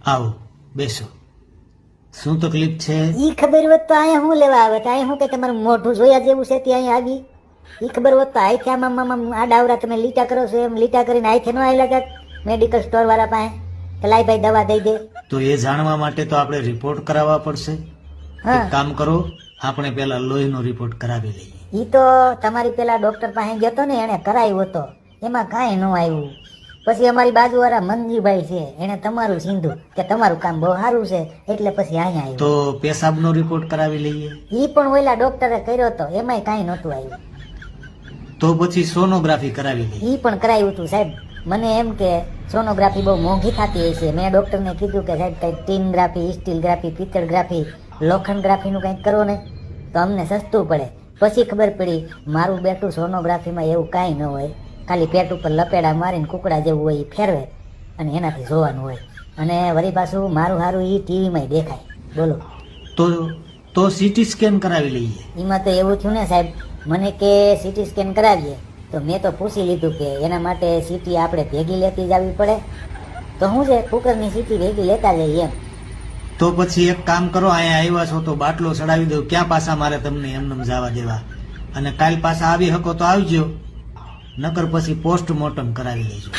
આવો બેસો. શું તકલીફ છે? ઈ ખબર હોત તો અહીંયા હું લેવા આવે? અહીંયા હું કે તમારું મોઢું જોયા જેવું છે ત્યાં અહીંયા આવી? ઈ ખબર હોત તો આઈથી આમાં આ ડાવરા તમે લીટા કરો છો એમ લીટા કરીને આઈથી નો આવેલા કાક મેડિકલ સ્ટોર વાળા પાસે કે લાઈ ભાઈ દવા દઈ દે. તો એ જાણવા માટે તો આપણે રિપોર્ટ કરાવવા પડશે. એક કામ કરો, આપણે પેલા લોહીનો રિપોર્ટ કરાવી લઈએ. ઈ તો તમારી પેલા ડોક્ટર પાસે ગયો હતો ને એને કરાવ્યો હતો, એમાં કાંઈ ન આવ્યું. પછી અમારી બાજુવાળા મંજીભાઈ છે એને તમારું સીધું કે તમારું કામ બહુ સારું છે એટલે પછી અહીંયા આવ્યું. તો પેશાબનો રિપોર્ટ કરાવી લઈએ. ઈ પણ ઓલા ડોક્ટરે કર્યો હતો, એમાંય કાંઈ નહોતું આવ્યું. તો પછી સોનોગ્રાફી કરાવી લઈએ. ઈ પણ કરાવ્યું હતું સાહેબ. મને એમ કે સોનોગ્રાફી બહુ મોંઘી થતી હોય છે. મેં ડોક્ટરને કીધું કે સાહેબ કંઈક ટીનગ્રાફી, સ્ટીલગ્રાફી, પિત્તળગ્રાફી, લોખંડગ્રાફીનું કંઈક કરો ને તો અમને સસ્તું પડે. પછી ખબર પડી મારું બેઠું સોનોગ્રાફીમાં એવું કાંઈ ન હોય, ખાલી પેટ ઉપર લપેડા મારીને કુકડા જેવું હોય એ ફેરવે અને એનાથી જોવાનું હોય. અને વળી પાછું મારું સારું એ ટીવીમાં દેખાય. બોલો તો સીટી સ્કેન કરાવી લઈએ. એમાં તો એવું થયું ને સાહેબ, મને કે સીટી સ્કેન કરાવીએ તો મેં તો પૂછી લીધું કે એના માટે સીટી આપણે ભેગી લેતી જ આવવી પડે. તો શું છે કુકરની સીટી ભેગી લેતા જઈએ એમ. તો પછી એક કામ કરો, અહીંયા આવ્યા છો તો બાટલો ચડાવી દઉં. ક્યાં પાછા મારે તમને એમને જવા દેવા? અને કાલ પાછા આવી શકો તો આવજો, નકર પછી પોસ્ટમોર્ટમ કરાવી લેજો.